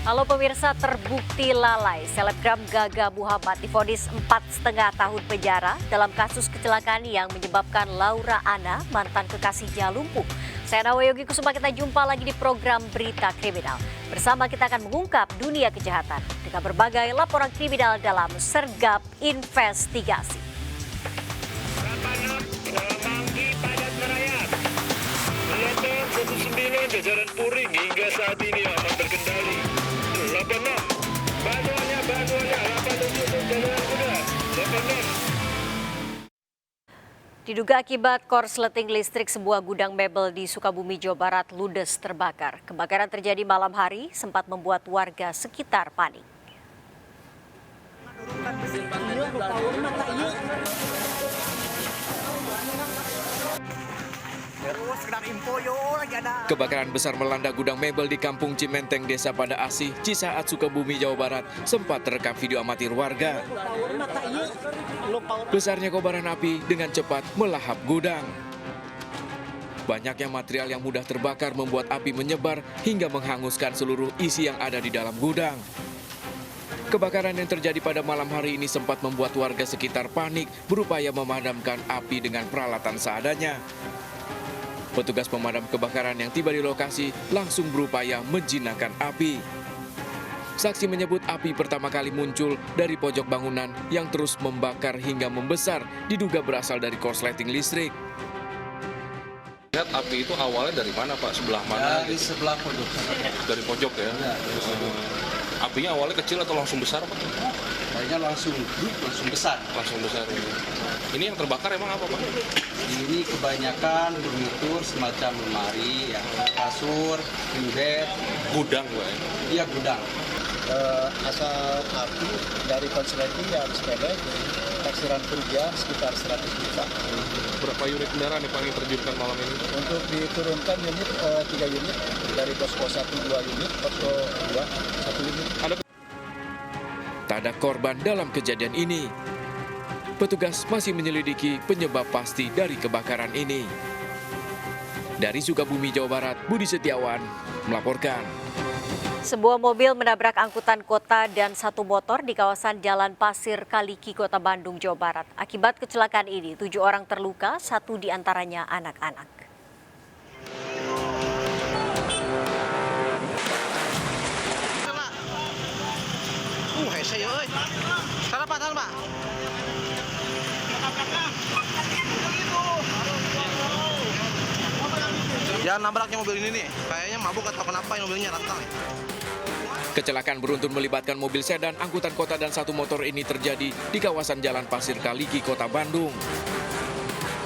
Halo pemirsa, terbukti lalai. Selebgram Gaga Muhammad divonis 4,5 tahun penjara dalam kasus kecelakaan yang menyebabkan Laura Anna, mantan kekasihnya, lumpuh. Saya Nawayogi Kusuma, kita jumpa lagi di program Berita Kriminal. Bersama kita akan mengungkap dunia kejahatan dengan berbagai laporan kriminal dalam Sergap Investigasi. Jajaran Puring hingga saat ini aman terkendali. 86, bantuannya, 87, jajaran kuda, 86. Diduga akibat korsleting listrik sebuah gudang mebel di Sukabumi, Jawa Barat ludes terbakar. Kebakaran terjadi malam hari, sempat membuat warga sekitar panik. Kebakaran besar melanda gudang mebel di Kampung Cimenteng, Desa Pada Asih, Cisaat, Sukabumi, Jawa Barat, sempat terekam video amatir warga. Besarnya kobaran api dengan cepat melahap gudang. Banyaknya material yang mudah terbakar membuat api menyebar hingga menghanguskan seluruh isi yang ada di dalam gudang. Kebakaran yang terjadi pada malam hari ini sempat membuat warga sekitar panik berupaya memadamkan api dengan peralatan seadanya. Petugas pemadam kebakaran yang tiba di lokasi langsung berupaya menjinakkan api. Saksi menyebut api pertama kali muncul dari pojok bangunan yang terus membakar hingga membesar, diduga berasal dari korsleting listrik. Lihat api itu awalnya dari mana Pak? Sebelah mana? Dari sebelah pojok. Dari pojok ya? Dari pojok. Apinya awalnya kecil atau langsung besar Pak? Kayaknya langsung besar. Langsung besar. Ini yang terbakar emang apa Pak? Ini kebanyakan furnitur semacam lemari, ya, kasur, bed. Gudang Pak ya? Iya, gudang. Asal api dari konsleting yang sepeda, taksiran kerugian sekitar 100 juta. Berapa unit kendaraan yang paling terjunkan malam ini? Untuk diturunkan unit 3 unit, dari posko 1 2 unit, posko 2 1 unit. Tak ada korban dalam kejadian ini. Petugas masih menyelidiki penyebab pasti dari kebakaran ini. Dari Sukabumi, Jawa Barat, Budi Setiawan melaporkan. Sebuah mobil menabrak angkutan kota dan satu motor di kawasan Jalan Pasir Kaliki, Kota Bandung, Jawa Barat. Akibat kecelakaan ini, 7 orang terluka, 1 diantaranya anak-anak. Salah Pak. Ya nabraknya mobil ini nih, kayaknya mabuk atau kenapa mobilnya rantang. Kecelakaan beruntun melibatkan mobil sedan, angkutan kota dan satu motor ini terjadi di kawasan Jalan Pasir Kaliki, Kota Bandung.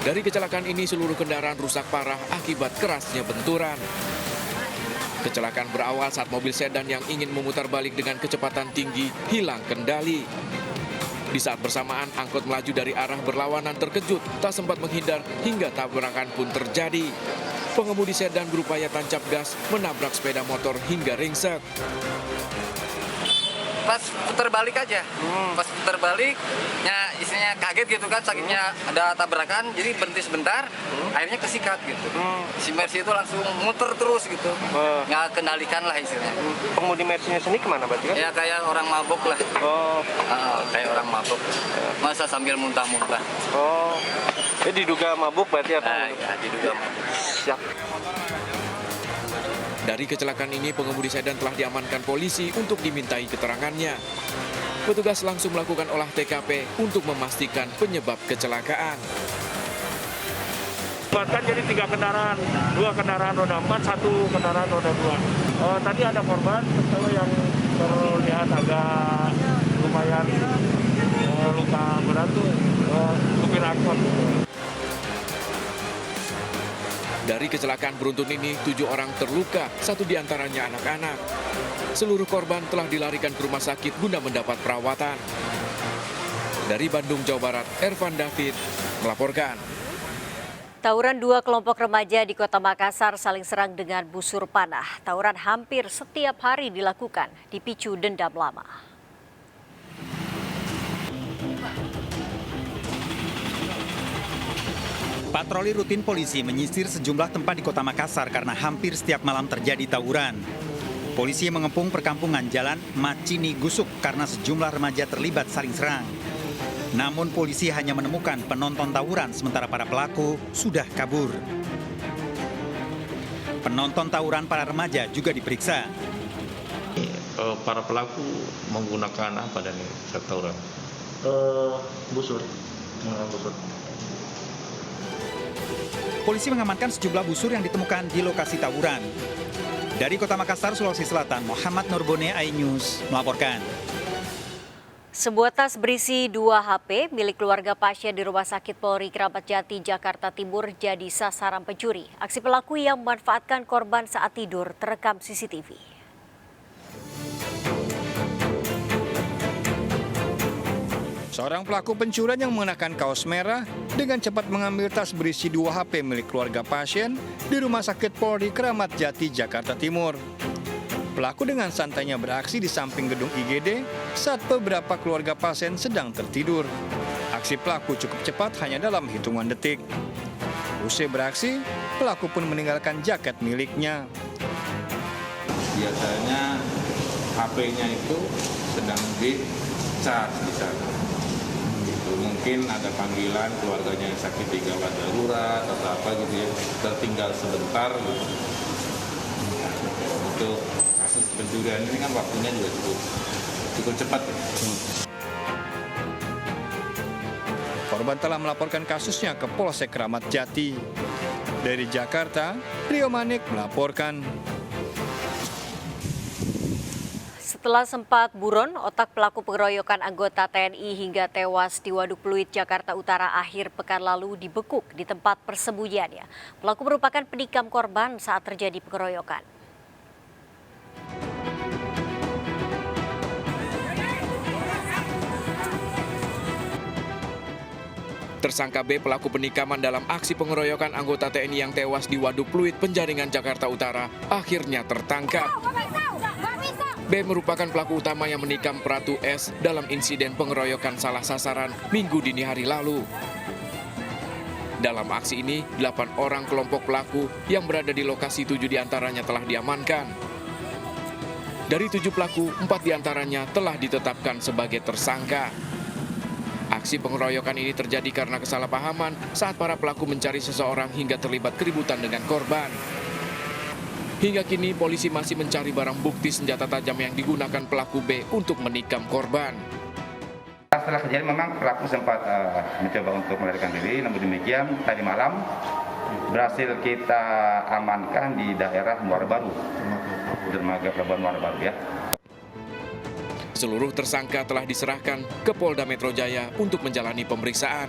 Dari kecelakaan ini seluruh kendaraan rusak parah akibat kerasnya benturan. Kecelakaan berawal saat mobil sedan yang ingin memutar balik dengan kecepatan tinggi hilang kendali. Di saat bersamaan, angkot melaju dari arah berlawanan terkejut, tak sempat menghindar hingga tabrakan pun terjadi. Pengemudi sedan berupaya tancap gas, menabrak sepeda motor hingga ringsek. Pas putar balik aja, pas putar balik, ya isinya kaget gitu kan, sakitnya ada tabrakan, jadi berhenti sebentar, akhirnya kesikat gitu. Si Mercy itu langsung muter terus gitu, nggak kendalikan lah istilahnya. Pengemudi Mercy-nya sini kemana berarti kan? Ya kayak orang mabuk lah. Kayak orang mabuk. Masa sambil muntah-muntah. Jadi diduga mabuk berarti apa? Ya, diduga mabuk. Siap. Dari kecelakaan ini, pengemudi sedan telah diamankan polisi untuk dimintai keterangannya. Petugas langsung melakukan olah TKP untuk memastikan penyebab kecelakaan. Bahkan jadi 3 kendaraan, 2 kendaraan roda 4, 1 kendaraan roda 2. Tadi ada korban, kalau yang terlihat agak lumayan luka berat tuh supir angkot. Dari kecelakaan beruntun ini, 7 orang terluka, 1 diantaranya anak-anak. Seluruh korban telah dilarikan ke rumah sakit guna mendapat perawatan. Dari Bandung, Jawa Barat, Ervan David melaporkan. Tawuran 2 kelompok remaja di Kota Makassar saling serang dengan busur panah. Tawuran hampir setiap hari dilakukan, dipicu dendam lama. Patroli rutin polisi menyisir sejumlah tempat di Kota Makassar karena hampir setiap malam terjadi tawuran. Polisi mengepung perkampungan Jalan Macini Gusuk karena sejumlah remaja terlibat saling serang. Namun polisi hanya menemukan penonton tawuran sementara para pelaku sudah kabur. Penonton tawuran para remaja juga diperiksa. Para pelaku menggunakan apa dan tawuran? Busur. Polisi mengamankan sejumlah busur yang ditemukan di lokasi tawuran. Dari Kota Makassar, Sulawesi Selatan, Muhammad Nurbone, iNews melaporkan. Sebuah tas berisi 2 HP milik keluarga pasien di Rumah Sakit Polri Kramat Jati, Jakarta Timur jadi sasaran pencuri. Aksi pelaku yang memanfaatkan korban saat tidur terekam CCTV. Seorang pelaku pencurian yang mengenakan kaos merah dengan cepat mengambil tas berisi 2 HP milik keluarga pasien di Rumah Sakit Polri Kramat Jati, Jakarta Timur. Pelaku dengan santainya beraksi di samping gedung IGD saat beberapa keluarga pasien sedang tertidur. Aksi pelaku cukup cepat hanya dalam hitungan detik. Usai beraksi, pelaku pun meninggalkan jaket miliknya. Biasanya HP-nya itu sedang dicas di sana. Gitu. Mungkin ada panggilan keluarganya yang sakit di gawat darurat atau apa gitu ya, tertinggal sebentar gitu. Untuk kasus pencurian ini kan waktunya juga cukup cepat. Korban telah melaporkan kasusnya ke Polsek Kramat Jati. Dari Jakarta, Rio Manik melaporkan. Setelah sempat buron, otak pelaku pengeroyokan anggota TNI hingga tewas di Waduk Pluit, Jakarta Utara akhir pekan lalu dibekuk di tempat persembunyiannya. Pelaku merupakan penikam korban saat terjadi pengeroyokan. Tersangka B, pelaku penikaman dalam aksi pengeroyokan anggota TNI yang tewas di Waduk Pluit, Penjaringan, Jakarta Utara, akhirnya tertangkap. B merupakan pelaku utama yang menikam Pratu S dalam insiden pengeroyokan salah sasaran Minggu dini hari lalu. Dalam aksi ini, 8 orang kelompok pelaku yang berada di lokasi 7 diantaranya telah diamankan. Dari 7 pelaku, 4 diantaranya telah ditetapkan sebagai tersangka. Aksi pengeroyokan ini terjadi karena kesalahpahaman saat para pelaku mencari seseorang hingga terlibat keributan dengan korban. Hingga kini polisi masih mencari barang bukti senjata tajam yang digunakan pelaku B untuk menikam korban. Setelah kejadian memang pelaku sempat mencoba untuk melarikan diri, namun demikian tadi malam berhasil kita amankan di daerah Muara Baru, dermaga pelabuhan Muara Baru ya. Seluruh tersangka telah diserahkan ke Polda Metro Jaya untuk menjalani pemeriksaan.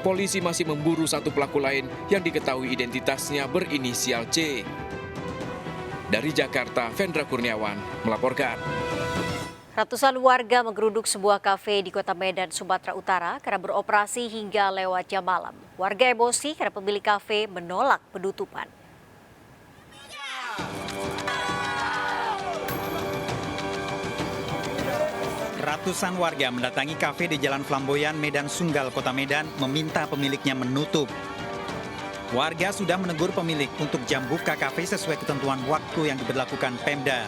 Polisi masih memburu satu pelaku lain yang diketahui identitasnya berinisial C. Dari Jakarta, Vendra Kurniawan melaporkan. Ratusan warga menggeruduk sebuah kafe di Kota Medan, Sumatera Utara karena beroperasi hingga lewat jam malam. Warga emosi karena pemilik kafe menolak penutupan. Ratusan warga mendatangi kafe di Jalan Flamboyan, Medan Sunggal, Kota Medan, meminta pemiliknya menutup. Warga sudah menegur pemilik untuk jam buka kafe sesuai ketentuan waktu yang diberlakukan Pemda.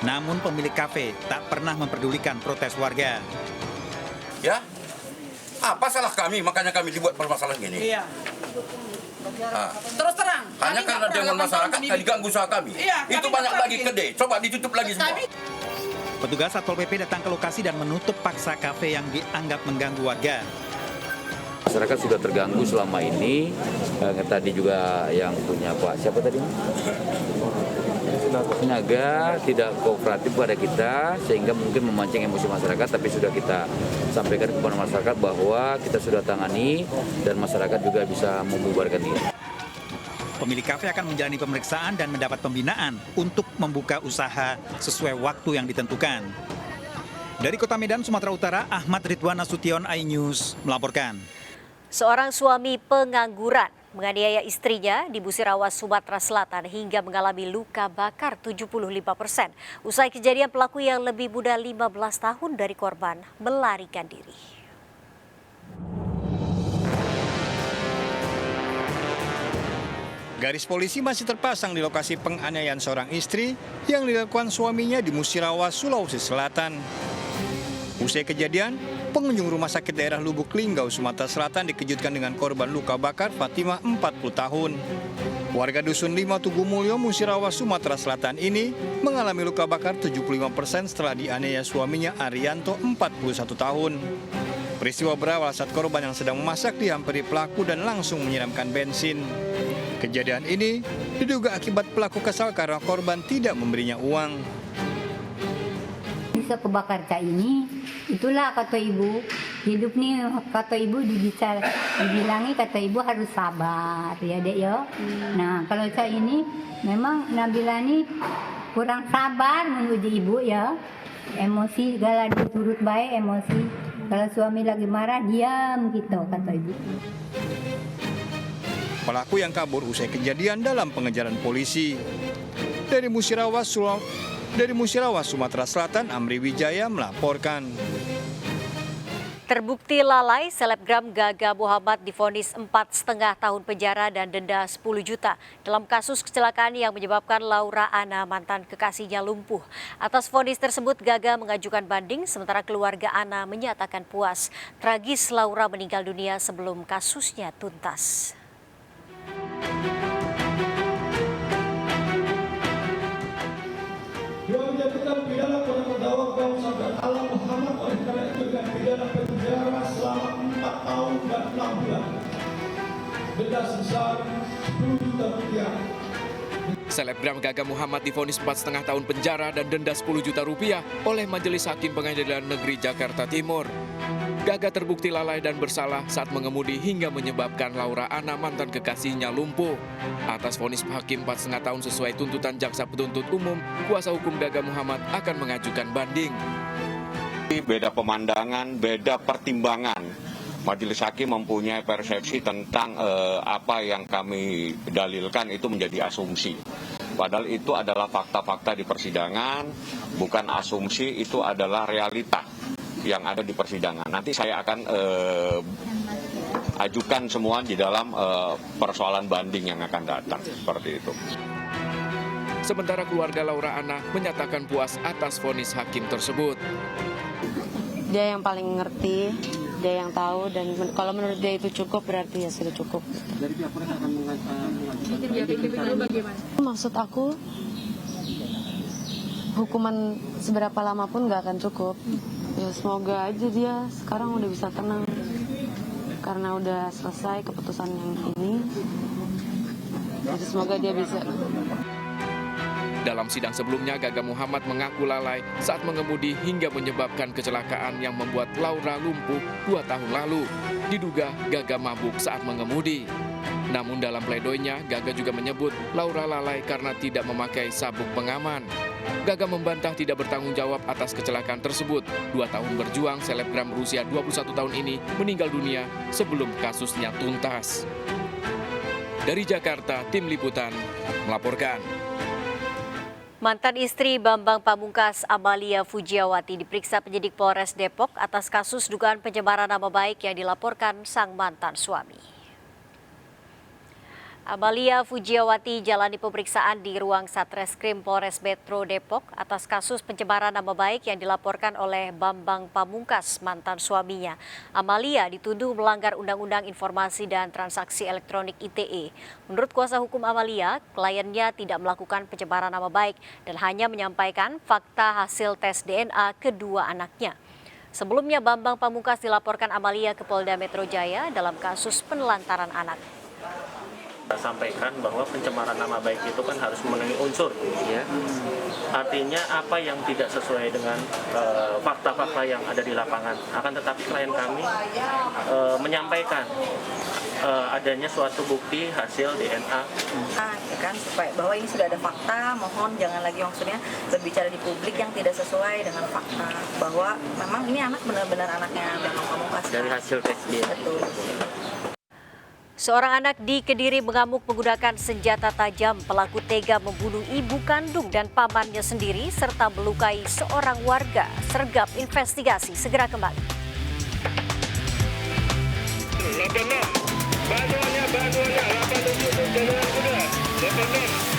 Namun pemilik kafe tak pernah memperdulikan protes warga. Ya, apa salah kami? Makanya kami dibuat permasalahan gini. Iya. Terus terang. Hanya karena dengan masyarakat tadi ganggu usaha kami. Iya, itu banyak lagi kedai. Coba ditutup lagi semua. Petugas Satpol PP datang ke lokasi dan menutup paksa kafe yang dianggap mengganggu warga. Masyarakat sudah terganggu selama ini. Tadi juga yang punya Pak siapa tadi? Naga tidak kooperatif pada kita sehingga mungkin memancing emosi masyarakat, tapi sudah kita sampaikan kepada masyarakat bahwa kita sudah tangani dan masyarakat juga bisa membubarkan diri. Pemilik kafe akan menjalani pemeriksaan dan mendapat pembinaan untuk membuka usaha sesuai waktu yang ditentukan. Dari Kota Medan, Sumatera Utara, Ahmad Ridwan Nasution, iNews melaporkan. Seorang suami pengangguran menganiaya istrinya di Musirawas, Sumatera Selatan hingga mengalami luka bakar 75%. Usai kejadian, pelaku yang lebih muda 15 tahun dari korban melarikan diri. Garis polisi masih terpasang di lokasi penganiayaan seorang istri yang dilakukan suaminya di Musirawas, Sulawesi Selatan. Usai kejadian, pengunjung rumah sakit daerah Lubuk Linggau, Sumatera Selatan dikejutkan dengan korban luka bakar Fatimah 40 tahun. Warga Dusun 5 Tugu Mulyo, Musirawas, Sumatera Selatan ini mengalami luka bakar 75% setelah dianiaya suaminya Arianto 41 tahun. Peristiwa berawal saat korban yang sedang memasak dihampiri pelaku dan langsung menyiramkan bensin. Kejadian ini diduga akibat pelaku kesal karena korban tidak memberinya uang. Bisa kebakar cak ini, itulah kata ibu, hidup nih kata ibu dibilangi kata ibu harus sabar ya dek ya. Nah kalau cak ini memang Nabila ini kurang sabar menuju ibu ya, emosi segala turut baik emosi. Kalau suami lagi marah diam gitu kata ibu. Pelaku yang kabur usai kejadian dalam pengejaran polisi. Dari Musirawas, Sumatera Selatan, Amri Wijaya melaporkan. Terbukti lalai, selebgram Gaga Muhammad divonis 4,5 tahun penjara dan denda 10 juta dalam kasus kecelakaan yang menyebabkan Laura Ana, mantan kekasihnya, lumpuh. Atas vonis tersebut, Gaga mengajukan banding, sementara keluarga Ana menyatakan puas. Tragis Laura meninggal dunia sebelum kasusnya tuntas. Yang menjatuhkan pidana pada terdakwa Gausam dan Alam Muhammad oleh karena itu dengan pidana penjara selama 4 tahun dan 6 bulan. Denda sebesar 10 juta rupiah. Selebgram Gaga Muhammad divonis 4,5 tahun penjara dan denda 10 juta rupiah oleh Majelis Hakim Pengadilan Negeri Jakarta Timur. Gaga terbukti lalai dan bersalah saat mengemudi hingga menyebabkan Laura Ana, mantan kekasihnya, lumpuh. Atas vonis hakim 4,5 tahun sesuai tuntutan jaksa penuntut umum, kuasa hukum Gaga Muhammad akan mengajukan banding. Beda pemandangan, beda pertimbangan. Majelis Hakim mempunyai persepsi tentang apa yang kami dalilkan itu menjadi asumsi. Padahal itu adalah fakta-fakta di persidangan, bukan asumsi, itu adalah realita yang ada di persidangan. Nanti saya akan ajukan semua di dalam persoalan banding yang akan datang, seperti itu. Sementara keluarga Laura Ana menyatakan puas atas vonis hakim tersebut. Dia yang paling ngerti, dia yang tahu, dan kalau menurut dia itu cukup, berarti ya sudah cukup. Dari pihak mereka akan mengajukan. Maksud aku, hukuman seberapa lama pun nggak akan cukup. Ya semoga aja dia sekarang udah bisa tenang karena udah selesai keputusan yang ini. Jadi semoga dia bisa. Dalam sidang sebelumnya, Gaga Muhammad mengaku lalai saat mengemudi hingga menyebabkan kecelakaan yang membuat Laura lumpuh 2 tahun lalu. Diduga Gaga mabuk saat mengemudi. Namun dalam pledoinya, Gaga juga menyebut Laura lalai karena tidak memakai sabuk pengaman. Gaga membantah tidak bertanggung jawab atas kecelakaan tersebut. 2 tahun berjuang, selebgram berusia 21 tahun ini meninggal dunia sebelum kasusnya tuntas. Dari Jakarta, Tim Liputan melaporkan. Mantan istri Bambang Pamungkas, Amalia Fujiawati, diperiksa penyidik Polres Depok atas kasus dugaan pencemaran nama baik yang dilaporkan sang mantan suami. Amalia Fujiawati jalani pemeriksaan di ruang Satreskrim Polres Metro Depok atas kasus pencemaran nama baik yang dilaporkan oleh Bambang Pamungkas, mantan suaminya. Amalia dituduh melanggar Undang-Undang Informasi dan Transaksi Elektronik ITE. Menurut kuasa hukum Amalia, kliennya tidak melakukan pencemaran nama baik dan hanya menyampaikan fakta hasil tes DNA kedua anaknya. Sebelumnya Bambang Pamungkas dilaporkan Amalia ke Polda Metro Jaya dalam kasus penelantaran anak. Sampaikan bahwa pencemaran nama baik itu kan harus memenuhi unsur, ya. Artinya apa yang tidak sesuai dengan fakta-fakta yang ada di lapangan. Akan tetapi klien kami menyampaikan adanya suatu bukti hasil DNA. Ya kan, supaya bahwa ini sudah ada fakta, mohon jangan lagi maksudnya berbicara di publik yang tidak sesuai dengan fakta. Bahwa memang ini anak benar-benar anaknya Bambang Pamungkas. Dari hasil tes DNA. Betul. Seorang anak di Kediri mengamuk menggunakan senjata tajam. Pelaku tega membunuh ibu kandung dan pamannya sendiri serta melukai seorang warga. Sergap investigasi segera kembali. 86, bantuannya, 87, jalan kuda. 86